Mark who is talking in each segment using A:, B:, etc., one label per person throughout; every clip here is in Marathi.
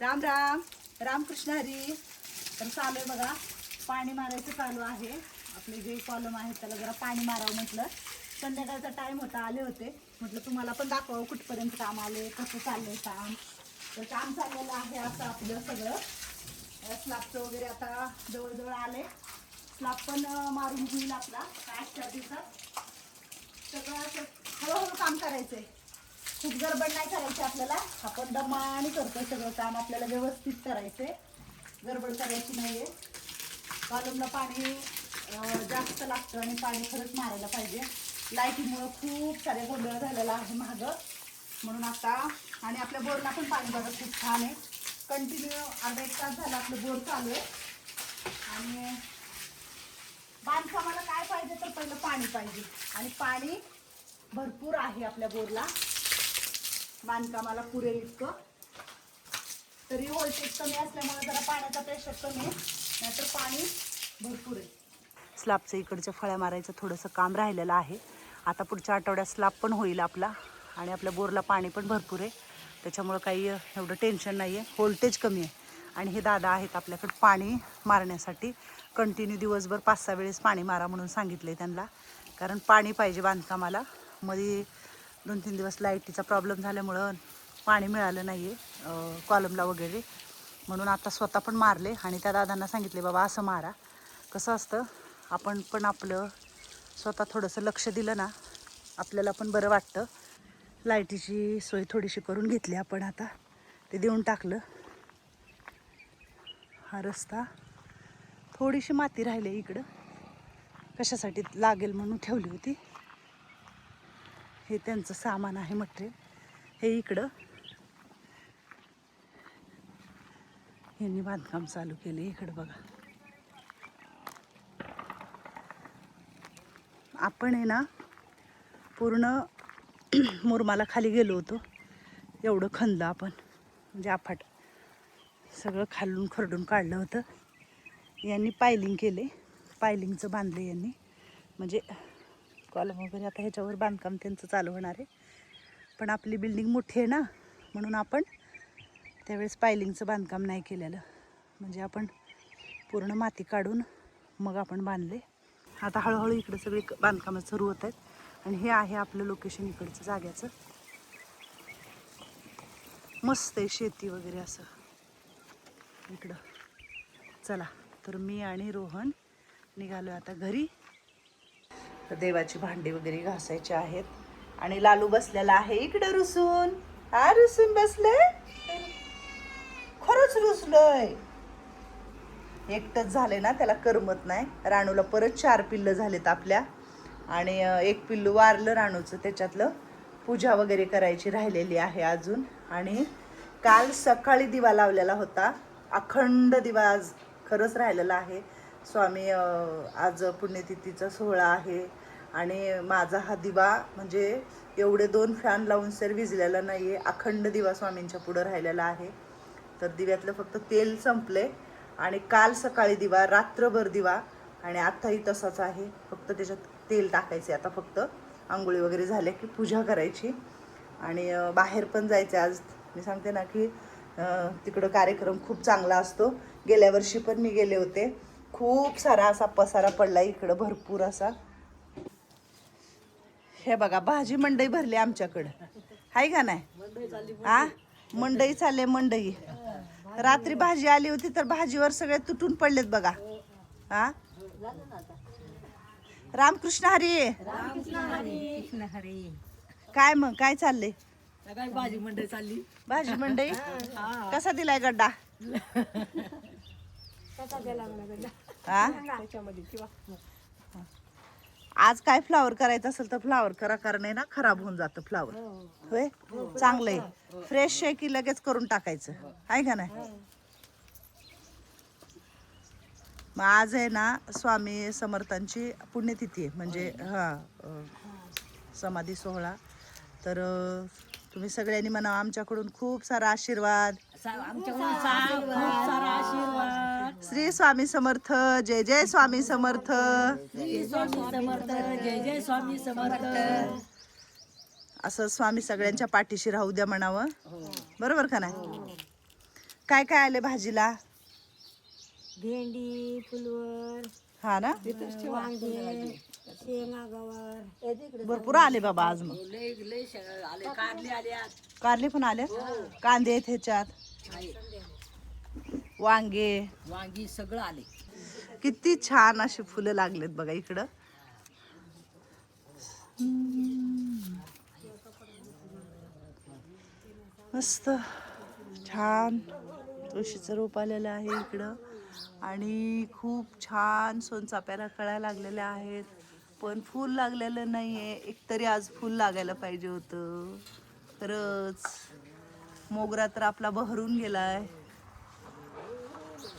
A: राम राम रामकृष्ण हरी. तर चालू आहे बघा, पाणी मारायचं चालू आहे. आपले जे कॉलम आहेत त्याला जरा पाणी मारावं म्हटलं. संध्याकाळचा टाइम होता, आले होते. म्हटलं तुम्हाला पण दाखवावं कुठपर्यंत काम आले, कसं चाललंय काम. तर काम चाललेलं आहे असं आपलं सगळं. स्लॅबचं वगैरे आता जवळजवळ आले. स्लॅब पण मारून होईल आपला 8-4 दिवसात. सगळं असं हळूहळू काम करायचंय. खूप गडबड नाही करायची आपल्याला. आपण दमाने करतोय सगळं काम. आपल्याला व्यवस्थित करायचंय, गडबड करायची नाहीये. कॉलमला पाणी जास्त लागतं आणि पाणी खरंच मारायला पाहिजे. लाईटीमुळं खूप सारे गोंधळ झालेला आहे मागं, म्हणून आता. आणि आपल्या बोरला पण पाणी बघा खूप छान आहे. कंटिन्यू अर्धा 1 तास झाला आपलं बोर चालू आहे. आणि बांधकामाला काय पाहिजे तर पहिलं पाणी पाहिजे, आणि पाणी भरपूर आहे आपल्या बोरला. बांधकामाला पुरेल इतकं. तरी व्होल्टेज कमी असल्यामुळे जरा पाण्याचा प्रेशर कमी आहे, नाहीतर पाणी भरपूर आहे. स्लॅबचं इकडच्या फळ्या मारायचं थोडंसं काम राहिलेलं आहे. आता पुढच्या आठवड्यात स्लॅब पण होईल आपला. आणि आपल्या बोरला पाणी पण भरपूर आहे, त्याच्यामुळं काही एवढं टेन्शन नाही आहे. व्होल्टेज कमी आहे. आणि हे दादा आहेत आपल्याकडे पाणी मारण्यासाठी. कंटिन्यू दिवसभर 5-6 वेळेस पाणी मारा म्हणून सांगितलं आहे त्यांना, कारण पाणी पाहिजे बांधकामाला. मध्ये 2-3 दिवस लाईटीचा प्रॉब्लेम झाल्यामुळं पाणी मिळालं नाही आहे कॉलमला वगैरे, म्हणून आता स्वतः पण मारले. आणि त्या दादांना सांगितले, बाबा असं मारा. कसं असतं, आपण पण आपलं स्वतः थोडंसं लक्ष दिलं ना, आपल्याला पण बरं वाटतं. लाईटीची सोय थोडीशी करून घेतली आपण आता, ते देऊन टाकलं. हा रस्ता, थोडीशी माती राहिली इकडं, कशासाठी लागेल म्हणून ठेवली होती. हे त्यांचं सामान आहे, मटेरियल. हे इकडं यांनी बांधकाम चालू केले. इकडं बघा, आपण आहे ना पूर्ण मुरमाला खाली गेलो होतो. एवढं खणलं आपण, म्हणजे अफाट सगळं खालून खरडून काढलं होतं. यांनी पायलिंग केले, पायलिंगचं बांधले यांनी. म्हणजे कॉलम वगैरे आता ह्याच्यावर बांधकाम त्यांचं चालू होणार आहे. पण आपली बिल्डिंग मोठी आहे ना, म्हणून आपण त्यावेळेस पायलिंगचं बांधकाम नाही केलेलं. म्हणजे आपण पूर्ण माती काढून मग आपण बांधले. आता हळूहळू इकडे सगळे बांधकामं सुरू होत आहेत. आणि हे आहे आपलं लोकेशन इकडचं जाग्याचं. मस्त आहे शेती वगैरे असं इकडं. चला, तर मी आणि रोहन निघालो आता घरी. तर देवाची भांडी वगैरे घासायची आहेत. आणि लालू बसलेला आहे इकडं रुसून. हा, रुसून बसलंय, खरंच रुसलंय. एकटंच झाले ना, त्याला करमत नाही. राणूला परत 4 पिल्लं झालेत आपल्या. आणि 1 पिल्लू वारलं राणूचं, त्याच्यातलं पूजा वगैरे करायची राहिलेली आहे अजून. आणि काल सकाळी दिवा लावलेला होता, अखंड दिवा आज खरंच राहिलेला आहे. स्वामी आज पुण्यतिथीचा सोहळा आहे. आणि माझा हा दिवा म्हणजे एवढे 2 फॅन लावून सर विजलेला नाही आहे. अखंड दिवा स्वामींच्या पुढं राहिलेला आहे. तर दिव्यातलं फक्त तेल संपले. आणि काल सकाळी दिवा, रात्रभर दिवा, आणि आत्ताही तसाच आहे. फक्त त्याच्यात तेल टाकायचे. आता फक्त आंघोळी वगैरे झाल्या की पूजा करायची. आणि बाहेर पण जायचं आज. मी सांगते ना की तिकडं कार्यक्रम खूप चांगला असतो. गेल्या वर्षी पण मी गेले होते. खूप सारा असा पसारा पडला इकडं, भरपूर असा. हे बघा, भाजी मंडई भरली आमच्याकडं, हाय का नाही? हा, मंडई चालले, मंडई. रात्री भाजी आली होती तर भाजीवर सगळे तुटून पडलेत बघा. हा, रामकृष्ण हरी. काय मग काय चाललंय?
B: भाजी मंडई चालली.
A: भाजी मंडई कसा दिलाय गड्डा? हा, आज काय फ्लावर करायचं असेल तर फ्लावर करा, कारण आहे ना खराब होऊन जातं फ्लावर. होय, चांगलं आहे. फ्रेश आहे की लगेच करून टाकायचं, आहे का नाही? मग आज आहे ना स्वामी समर्थांची पुण्यतिथी आहे, म्हणजे समाधी सोहळा. तर तुम्ही सगळ्यांनी म्हणा आमच्याकडून खूप सारा आशीर्वाद. श्री स्वामी समर्थ. जय जय स्वामी समर्थ.
B: श्री स्वामी समर्थ. जय जय स्वामी समर्थ.
A: असं स्वामी सगळ्यांच्या पाठीशी राहू द्या म्हणावं. बरोबर का नाही? काय काय आले भाजीला?
B: भेंडी, फुलवर,
A: हा ना,
B: वांगे, शेंगा, गवार.
A: भरपूर आले बाबा आज. मग कारले पण आले, कांदे आहेत ह्याच्यात, वांगी
B: सगळं आले.
A: किती छान अशी फुलं लागलेत बघा इकडं. मस्त छान तुळशीचं रोप आलेलं आहे इकडं. आणि खूप छान सोनचाफ्याला कळ्या लागलेल्या आहेत, पण फूल लागलेलं नाहीये. एकतरी आज फूल लागायला पाहिजे होतं. खरंच मोगरा तर आपला बहरून गेलाय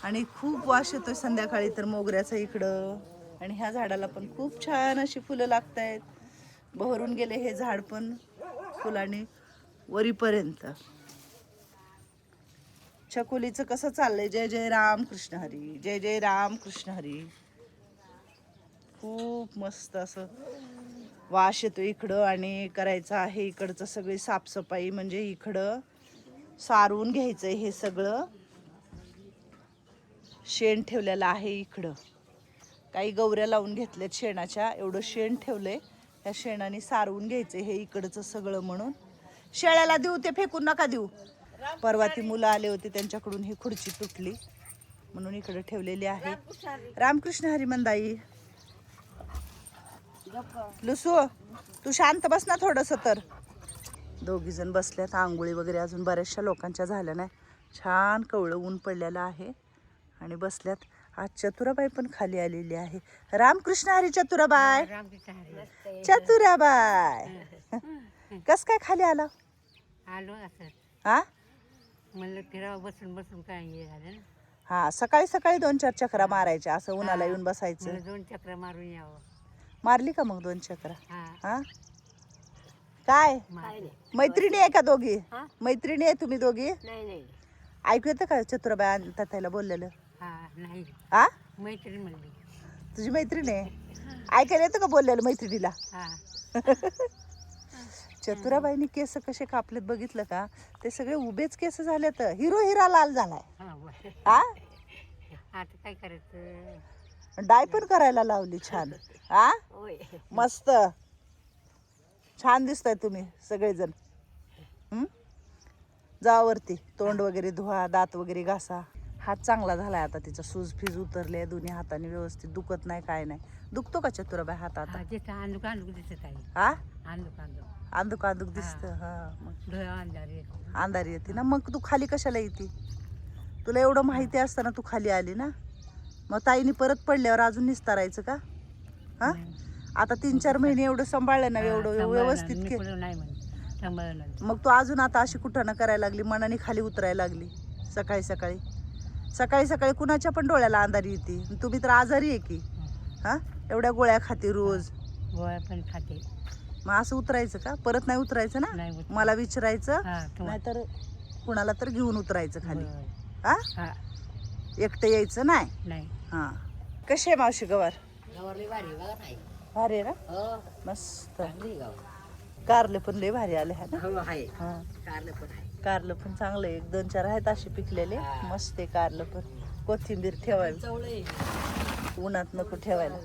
A: आणि खूप वास येतोय संध्याकाळी तर मोगऱ्याचा इकडं. आणि ह्या झाडाला पण खूप छान अशी फुलं लागत आहेत. बहरून गेले हे झाड पण फुलांनी वरीपर्यंत. छकुलीचं कसं चाललंय? जय जय राम कृष्ण हरी, जय जय राम कृष्ण हरी. खूप मस्त असं वास येतो इकडं. आणि करायचं आहे इकडचं सगळी साफसफाई. म्हणजे इकडं सारून घ्यायचंय हे सगळं. शेण ठेवलेलं आहे इकडं, काही गवऱ्या लावून घेतल्यात शेणाच्या. एवढं शेण ठेवलंय, त्या शेणाने सारवून घ्यायचंय हे इकडचं सगळं. म्हणून शेळ्याला देऊ, ते फेकून नका देऊ. परवा ती मुलं आले होते, त्यांच्याकडून ही खुर्ची तुटली म्हणून इकडे ठेवलेली आहे. रामकृष्ण हरी मंदाई. लुसू तू शांत बस ना थोडस. तर दोघी जण बसल्यात. आंघोळी वगैरे अजून बऱ्याचशा लोकांच्या झाल्या नाही. छान कवळं ऊन पडलेलं आहे आणि बसल्यात. आज चतुराबाई पण खाली आलेली आहे. रामकृष्ण हरी चतुराबाई. चतुराबाई कस काय खाली आला?
B: आलो असं
A: हा
B: म्हणलं फिरावं, बसून बसून काय हे झालं ना.
A: हा, सकाळी सकाळी 2-4 चक्रा मारायच्या. असं उन्हाला येऊन बसायचं.
B: 2 चक्र मारून यावं.
A: मारली का मग 2 चक्रा?
B: हा
A: हा काय मैत्रिणी आहे का दोघी?
B: हा?
A: मैत्रिणी आहे तुम्ही दोघी?
B: नाही
A: ऐकू येतं का चतुराबाई तात्याला बोललेलं?
B: हा नाही
A: हा,
B: मैत्रीण म्हणली.
A: तुझी मैत्रीण आहे? ऐकायला येतं का बोललेलं मैत्रिणीला?
B: हा
A: चतुराबाईनी केस कसे कापलेत बघितलं का? ते सगळे उभेच केस झालेत. हिरो हिरा लाल झालाय.
B: हा बरं.
A: हा,
B: आता काय करायचं?
A: डाय पण करायला लावली छान. हा
B: होय.
A: मस्त छान दिसताय तुम्ही सगळेजण. जावावरती तोंड वगैरे धुवा, दात वगैरे घासा. हात चांगला झालाय आता तिचा. सूज फीज उतरले दोन्ही हाताने व्यवस्थित. दुखत नाही काय नाही. दुखतो का चतुराबाई हात आता?
B: हा तिथं अंदूक अंदूक दिसत आहे.
A: हा,
B: अंदूक
A: आंदूक आंदूक दिसत. हा, मग
B: डोळा अंधार येतो.
A: अंधारी येते ना. मग तू खाली कशाला येते? तुला एवढं माहिती असताना तू खाली आली ना. मग ताईने परत पडल्यावर अजून निस्तारायचं का? हा, आता 3-4 महिने एवढं सांभाळलं ना, एवढं व्यवस्थित
B: मी कुठं नाही म्हणते सांभाळलं.
A: मग तू अजून आता अशी कुठं करायला लागली, मनाने खाली उतरायला लागली. सकाळी सकाळी सकाळी सकाळी कुणाच्या पण डोळ्याला अंधारी येते. तुम्ही तर आजारी आहे की. हा, एवढ्या गोळ्या खाते रोज.
B: गोळ्या पण खाते.
A: मग असं उतरायचं का? परत नाही उतरायचं ना.
B: नाही उतरायचं.
A: मला विचारायचं,
B: हा
A: नाहीतर कुणाला तर घेऊन उतरायचं खाली.
B: बरं.
A: हा,
B: हा
A: एकटं यायचं नाही.
B: नाही.
A: हा, कशी आहे मावशी गवार?
B: गवारली भारी बघा नाही.
A: भारी आहे ना.
B: हो
A: मस्त.
B: चांगली गाव.
A: कारले पण लय भारी आले है ना.
B: हो आहे.
A: हा,
B: कारलं पण आहे.
A: कारलं पण चांगलं आहे. 1-2-4 आहेत असे पिकलेले. मस्त आहे कारलं पण. कोथिंबीर ठेवावी,
B: चवळे
A: उन्हात नको ठेवायला.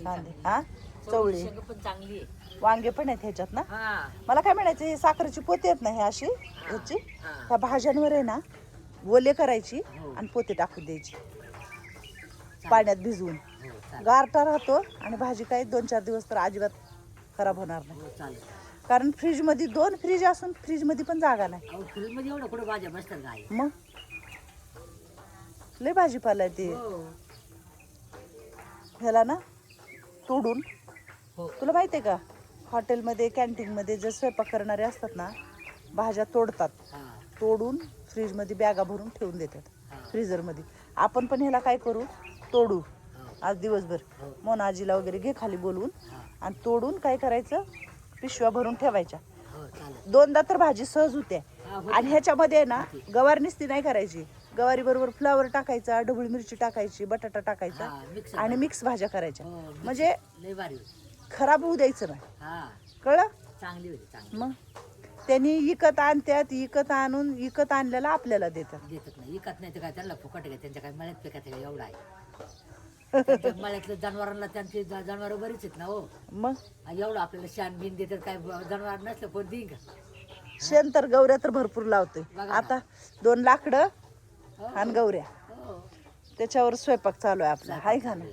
A: कांदे हा, चवळी,
B: पण चांगली आहे.
A: वांगे पण आहेत ह्याच्यात ना.
B: हा
A: मला काय म्हणायचं, हे साखरेची पोती आहेत ना हे अशी ह्याची, त्या भाज्यांवर आहे ना ओले करायची आणि पोते टाकून द्यायची पाण्यात भिजवून. गारटा राहतो आणि भाजी काही 2-4 दिवस तर अजिबात खराब होणार नाही.
B: चालेल.
A: कारण फ्रीजमध्ये 2 फ्रीज असून फ्रीजमध्ये पण जागा नाही.
B: फ्रीजमध्ये एवढं कुठं भाज्या बसतात काय?
A: मग लय भाजीपाला आहे ते. ह्याला ना तोडून,
B: हो.
A: तुला माहिती आहे का, हॉटेलमध्ये कॅन्टीनमध्ये जे स्वयंपाक करणारे असतात ना, भाज्या तोडतात. तोडून फ्रीजमध्ये बॅगा भरून ठेवून देतात फ्रीजरमध्ये. आपण पण ह्याला काय करू, तोडू आज दिवसभर. मोनाजीला वगैरे घे खाली बोलवून आणि तोडून काय करायचं, पिशव्या भरून ठेवायच्या. 2दा तर भाजी सहज होते. आणि ह्याच्यामध्ये ना गवार निस्ती नाही करायची. गवारी बरोबर फ्लावर टाकायचा, ढबूळ मिरची टाकायची, बटाटा टाकायचा आणि मिक्स भाज्या करायच्या. म्हणजे खराब होऊ द्यायचं नाही. कळलं?
B: चांगली होती चांगली.
A: मग त्यांनी विकत आणतात, विकत आणून विकत आणलेला आपल्याला देतात.
B: देतात नाही विकत नाही तर काय त्यांना फुकट आहे का? त्यांच्या काय मळ्यात पिकत आहे का? एवढा आहे त्यांच्या मळ्यातल्या जनावरांना त्यांची जनावर बरीच आहेत ना हो.
A: मग
B: एवढं आपल्याला शान बिन देतात काय? जनावर नसलं कोण देईन का?
A: शेण तर गौऱ्या तर भरपूर लावतोय.
B: बघा ना.
A: आता 2 लाकडं
B: हो.
A: आणि गौऱ्या
B: हो
A: त्याच्यावर स्वयंपाक चालू आहे आपला, हाय का ना.